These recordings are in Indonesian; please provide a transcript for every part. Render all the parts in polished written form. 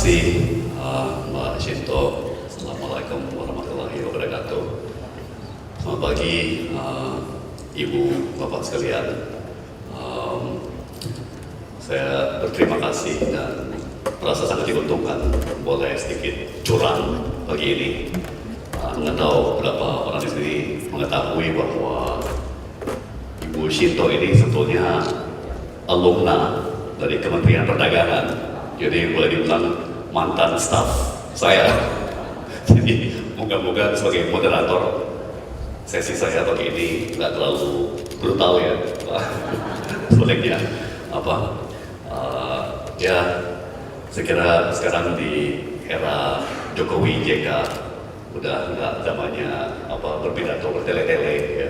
kasih Mbak Shinto. Assalamualaikum warahmatullahi wabarakatuh. Selamat pagi Ibu, Bapak sekalian. Saya berterima kasih dan merasa sangat diuntungkan boleh sedikit curang pagi ini. Nggak tahu berapa orang di sini mengetahui bahwa Ibu Shinto ini sebetulnya alumna dari Kementerian Perdagangan. Jadi boleh dibilang mantan staf saya. Jadi moga-moga sebagai moderator sesi saya pagi ini nggak terlalu brutal ya. Sebaliknya ya saya kira sekarang di era Jokowi JK udah nggak zamannya berpidato bertele-tele ya.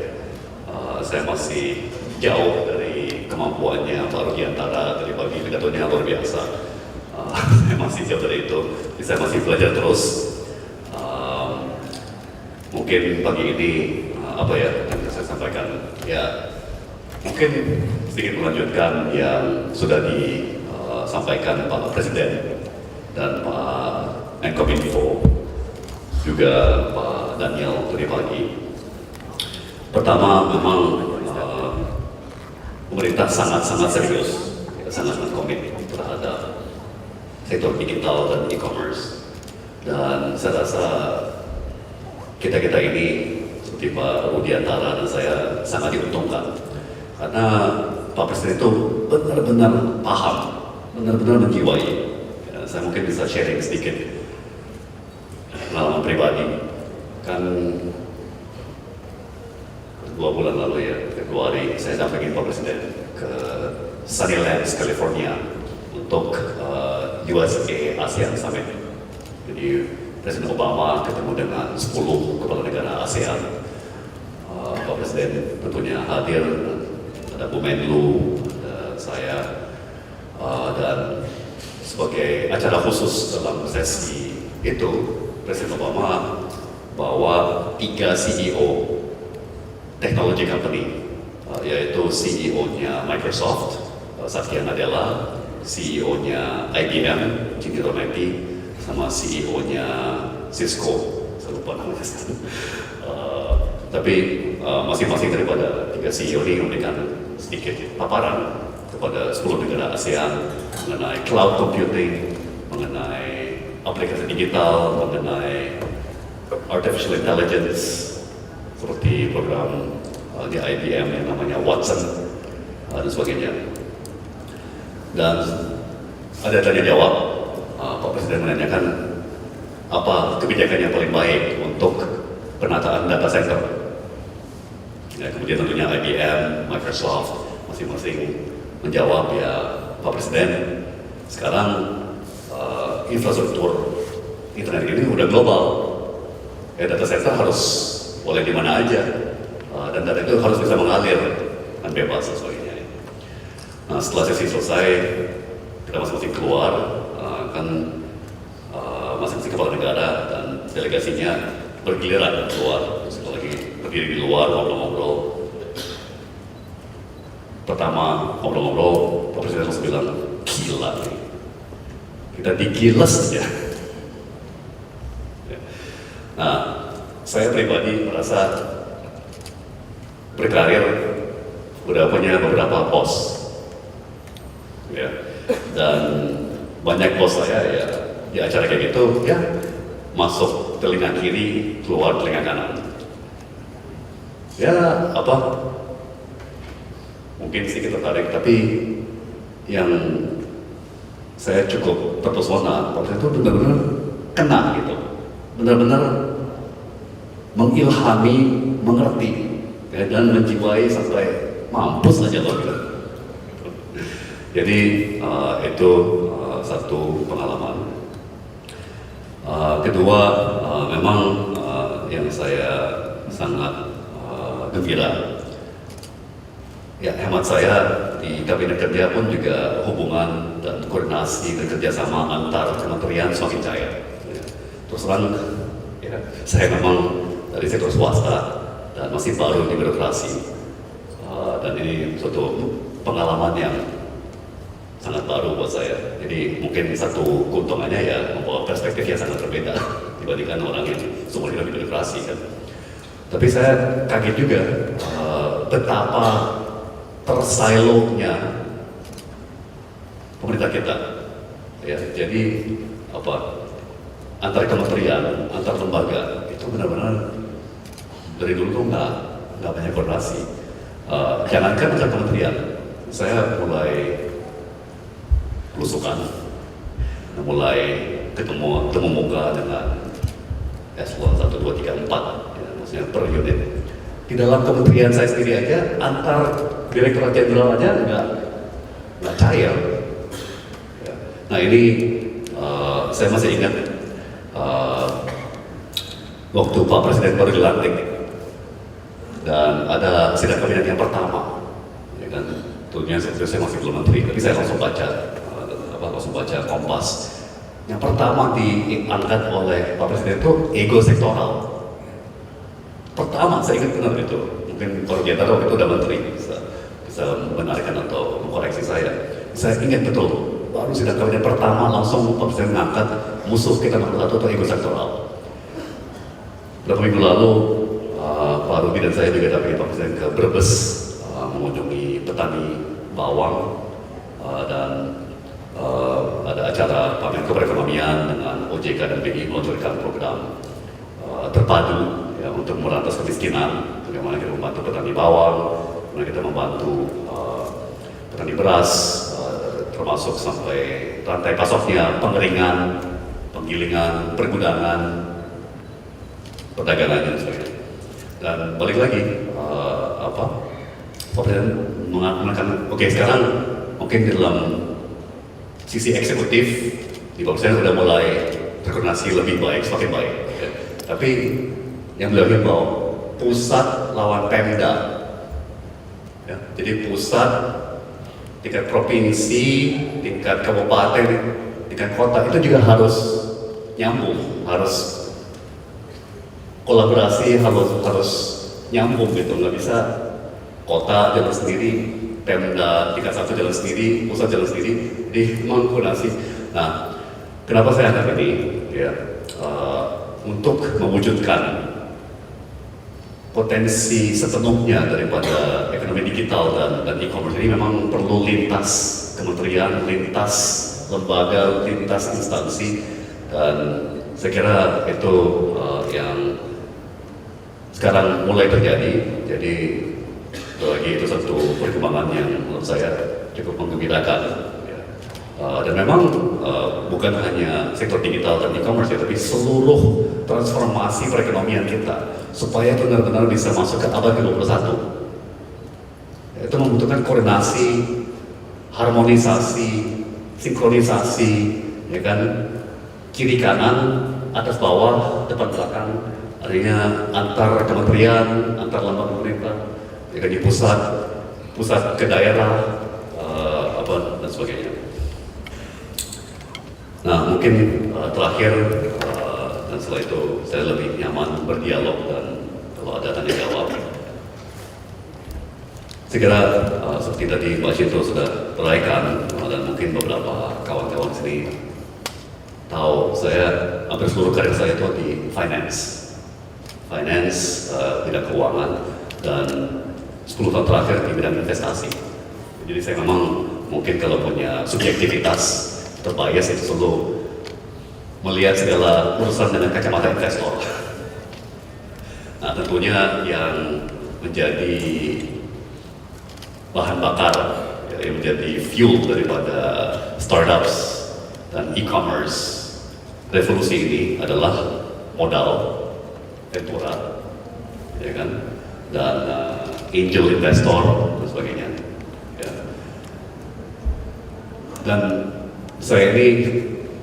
Saya masih jauh dari kemampuannya Pak Rudiantara, dari pagi pidatonya luar biasa. Saya masih jauh dari itu, saya masih belajar terus. Mungkin pagi ini yang saya sampaikan ya mungkin sedikit melanjutkan yang sudah disampaikan Pak Presiden dan Pak Menkominfo juga Pak Daniel tadi pagi. Pertama, memang pemerintah sangat-sangat serius, sangat-sangat komit terhadap sektor digital dan e-commerce. Dan saya rasa kita ini seperti Pak Rudiantara dan saya sangat diuntungkan karena Pak Presiden itu benar-benar paham, benar-benar menjiwai. Ya, saya mungkin bisa sharing sedikit pengalaman pribadi. Kan 2 bulan lalu ya, Februari, saya dampingin Pak Presiden ke Sunnylands, California untuk USA ASEAN Summit. Jadi Presiden Obama ketemu dengan 10 kepala negara ASEAN. Pak Presiden tentunya hadir, ada Bu Menlu, ada saya, dan sebagai acara khusus dalam sesi itu, Presiden Obama bawa 3 CEO technology company, yaitu CEO-nya Microsoft, Satya Nadella, CEO-nya IBM, Ginni Rometty, sama CEO-nya Cisco, saya lupa namanya. Tapi masing-masing daripada 3 CEO ini memberikan sedikit paparan kepada 10 negara ASEAN mengenai cloud computing, mengenai aplikasi digital, mengenai artificial intelligence, seperti program di IBM yang namanya Watson dan sebagainya. Dan ada tanya jawab, Pak Presiden menanyakan apa kebijakan yang paling baik untuk penataan data center. Ya, kemudian tentunya IBM, Microsoft masing-masing menjawab, ya Pak Presiden, sekarang infrastruktur internet ini udah global, ya data center harus boleh di mana aja, dan data itu harus bisa mengalir dan bebas dan sebagainya. Nah, setelah sesi selesai, kita masing-masing keluar, masing-masing kepala negara dan delegasinya bergiliran keluar. Setelah lagi berdiri di luar ngobrol-ngobrol. Pertama ngobrol-ngobrol, Pak Presiden langsung bilang, gila nih, kita digiles ya. Nah, saya pribadi merasa berkarir udah punya beberapa bos, ya, dan banyak bos saya ya di acara kayak gitu ya masuk telinga kiri, keluar telinga kanan. Ya mungkin sedikit tertarik, tapi yang saya cukup terpesona waktu itu benar-benar kena gitu, benar-benar mengilhami, mengerti, ya, dan menjiwai sampai mampus aja loh gitu. Jadi itu satu pengalaman. Kedua, memang yang saya sangat gembira, ya hemat saya di kabinet kerja pun juga hubungan dan koordinasi dan kerjasama antar kementerian semakin cair. Ya. Terus terang, ya, saya memang dari sektor swasta dan masih baru di birokrasi, dan ini suatu pengalaman yang sangat baru buat saya. Jadi mungkin satu keuntungannya ya membawa perspektif yang sangat berbeda dibandingkan orang yang seumur hidup di birokrasi kan. Tapi saya kaget juga betapa tersilonya pemerintah kita. Ya, jadi antar kementerian, antar lembaga itu benar-benar dari dulu tuh nggak banyak koordinasi. Jangankan antar kementerian, saya mulai belusukan, mulai ketemu muka dengan eselon 1, 2, 3, 4, ya, maksudnya per unit. Di dalam kementerian saya sendiri aja, antar direktorat jenderal aja nggak cair. Ya. Nah ini saya masih ingat waktu Pak Presiden baru dilantik dan ada sidang kabinet yang pertama, ya kan, tentunya saya masih belum menteri, tapi saya langsung baca Kompas. Yang pertama diangkat oleh Pak Presiden itu ego sektoral. Pertama, saya ingat benar itu. Mungkin kalau dia tahu itu udah menteri, bisa membenarkan atau mengkoreksi saya. Saya ingat betul, baru sidang kabinet pertama langsung Pak Presiden mengangkat musuh kita nomor satu itu ego sektoral. Beberapa minggu lalu, Pak Rudi dan saya juga dapat Pak Presiden ke Brebes mengunjungi petani bawang dan ada acara pamer perekonomian dengan OJK dan BI meluncurkan program terpadu ya, untuk merantas kemiskinan. Bagaimana kita membantu petani bawang, bagaimana kita membantu petani beras, termasuk sampai rantai pasoknya, pengeringan, penggilingan, pergudangan, perdagangan dan sebagainya. Dan balik lagi, Pak Presiden mengatakan, oke sekarang mungkin di dalam sisi eksekutif di Pak Presiden sudah mulai terkoordinasi lebih baik, semakin baik. Ya. Tapi yang beliau himbau, pusat lawan Pemda. Ya. Jadi pusat, tingkat provinsi, tingkat kabupaten, tingkat kota itu juga harus nyambung, harus kolaborasi, harus nyambung gitu, nggak bisa kota jalan sendiri, Pemda tingkat satu jalan sendiri, pusat jalan sendiri, jadi mengkoordinasi. Nah, kenapa saya angkat ini? Ya, untuk mewujudkan potensi sepenuhnya daripada ekonomi digital dan e-commerce ini memang perlu lintas kementerian, lintas lembaga, lintas instansi, dan saya kira itu yang sekarang mulai terjadi. Jadi lagi itu satu perkembangan yang menurut saya cukup menggembirakan. Ya. Dan memang bukan hanya sektor digital dan e-commerce ya, tapi seluruh transformasi perekonomian kita supaya benar-benar bisa masuk ke abad ke-21. Ya, itu membutuhkan koordinasi, harmonisasi, sinkronisasi, ya kan, kiri kanan, atas bawah, depan belakang, artinya antar kementerian, antar lembaga pemerintah, ya kan, di pusat ke daerah, dan sebagainya. Nah, mungkin terakhir dan setelah itu saya lebih nyaman berdialog dan kalau ada tanya jawab. Saya kira seperti tadi Pak Cito sudah teraikan dan mungkin beberapa kawan-kawan sini tahu saya hampir seluruh karir saya itu di finance, bidang keuangan, dan 10 tahun terakhir di bidang investasi. Jadi saya memang mungkin kalau punya subjektivitas terbias itu selalu melihat segala urusan dengan kacamata investor. Nah, tentunya yang menjadi bahan bakar, yang menjadi fuel daripada startups dan e-commerce revolusi ini adalah modal, ventura, ya kan, dan angel investor dan sebagainya. Ya. Dan saya ini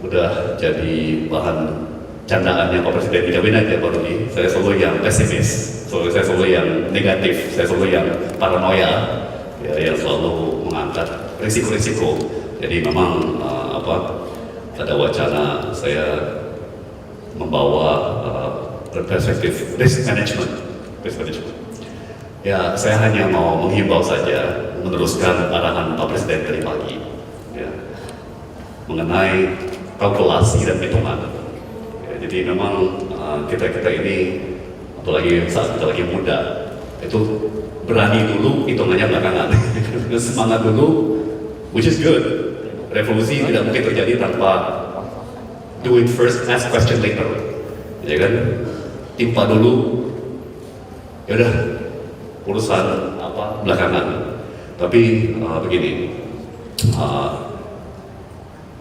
udah jadi bahan candaannya Pak Presiden di kabinet ya Pak Rudi. Saya selalu yang pesimis, saya selalu yang negatif, saya selalu yang paranoia, ya, yang selalu mengangkat risiko-risiko. Jadi memang ada wacana saya membawa perspektif risk management. Ya, saya hanya mau menghimbau saja, meneruskan arahan Pak Presiden dari pagi. ya, mengenai kalkulasi dan hitungan. Ya, jadi memang kita ini, apalagi saat kita lagi muda, itu berani dulu, hitungannya belakangan. Semangat dulu, which is good. Revolusi tidak mungkin terjadi tanpa do it first, ask question later, ya kan? Timpa dulu, ya udah urusan apa belakangan. Tapi begini,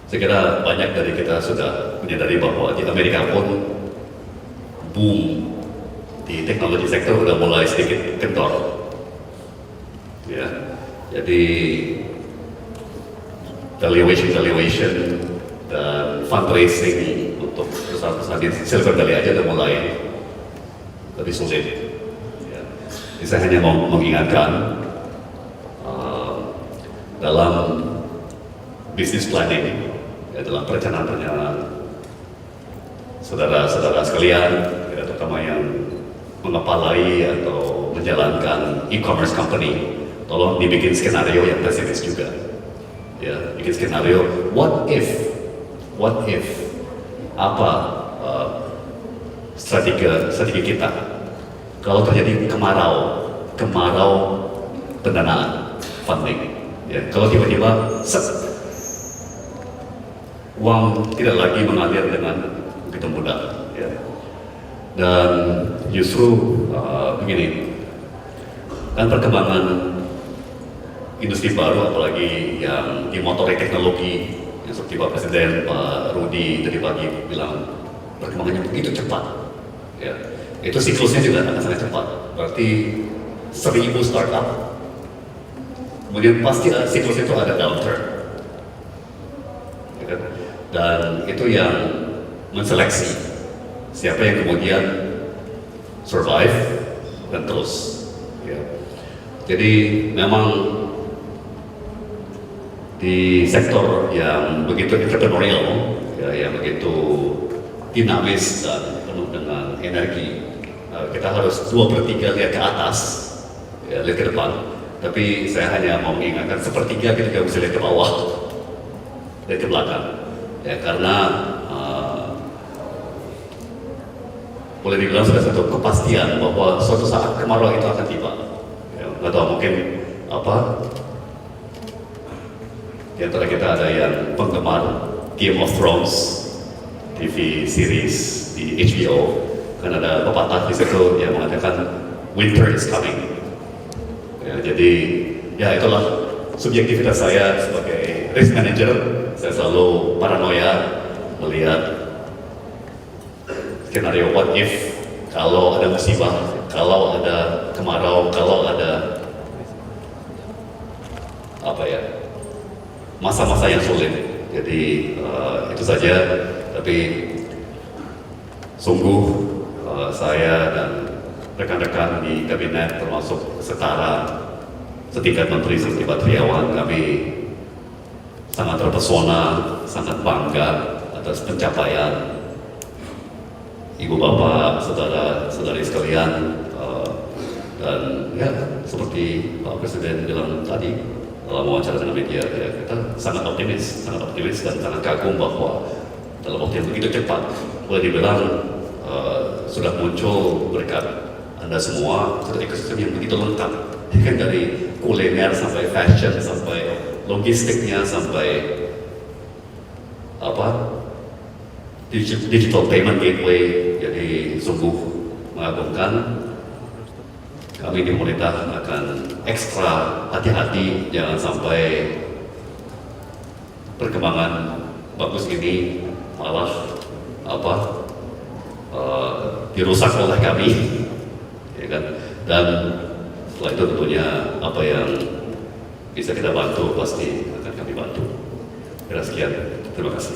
saya kira banyak dari kita sudah menyadari bahwa di Amerika pun boom di teknologi sektor udah mulai sedikit kendor, ya. Jadi valuation dan fundraising untuk perusahaan-perusahaan di Silicon Valley aja udah mulai lebih sulit. Ya. Jadi saya hanya mau mengingatkan dalam business planning, ya, dalam perencanaan saudara-saudara sekalian, ya, terutama yang mengepalai atau menjalankan e-commerce company, tolong dibikin skenario yang pesimis juga. Ya, bikin skenario what if apa strategi kita kalau terjadi kemarau pendanaan funding, ya, kalau tiba-tiba uang tidak lagi mengalir dengan begitu mudah, ya. Dan justru begini, kan perkembangan industri baru, apalagi yang di motorik teknologi, yang seperti Pak Presiden, Pak Rudi tadi pagi bilang, perkembangannya begitu cepat, ya. Itu siklusnya juga akan sangat cepat, berarti 1000 startup, kemudian pasti siklus itu ada downturn, ya kan? Dan itu yang menseleksi siapa yang kemudian survive dan terus, ya. Jadi memang di sektor yang begitu entrepreneurial, ya, yang begitu dinamis dan penuh dengan energi, kita harus 2/3 lihat ke atas, ya, lihat ke depan. Tapi saya hanya mau mengingatkan, 1/3 kita juga bisa lihat ke bawah, lihat ke belakang, ya, karena boleh dibilang sudah satu kepastian bahwa suatu saat kemarau itu akan tiba. Ya, nggak tahu, mungkin apa? Di antara kita ada yang penggemar Game of Thrones TV series di HBO, kan ada pepatah di situ yang mengatakan winter is coming. Ya, jadi ya itulah subjektivitas saya sebagai risk manager. Saya selalu paranoia melihat skenario what if, kalau ada musibah, kalau ada kemarau, kalau ada apa ya, masa-masa yang sulit. Jadi itu saja. Tapi sungguh saya dan rekan-rekan di kabinet, termasuk setingkat menteri seperti Pak Triawan, kami sangat terpesona, sangat bangga atas pencapaian Ibu Bapak, saudara-saudari sekalian, dan ya seperti Pak Presiden bilang tadi dalam wawancara dengan media, ya, kita sangat optimis dan sangat kagum bahwa dalam waktu yang begitu cepat, boleh dibilang sudah muncul berkat Anda semua satu ekosistem yang begitu lengkap, kan, dari kuliner sampai fashion, sampai logistiknya, sampai apa, digital payment gateway. Jadi sungguh mengagumkan. Kami di pemerintah akan ekstra hati-hati, jangan sampai perkembangan bagus ini malah apa dirusak oleh kami, ya kan? Dan setelah itu tentunya apa yang bisa kita bantu pasti akan kami bantu. Sekian, terima kasih.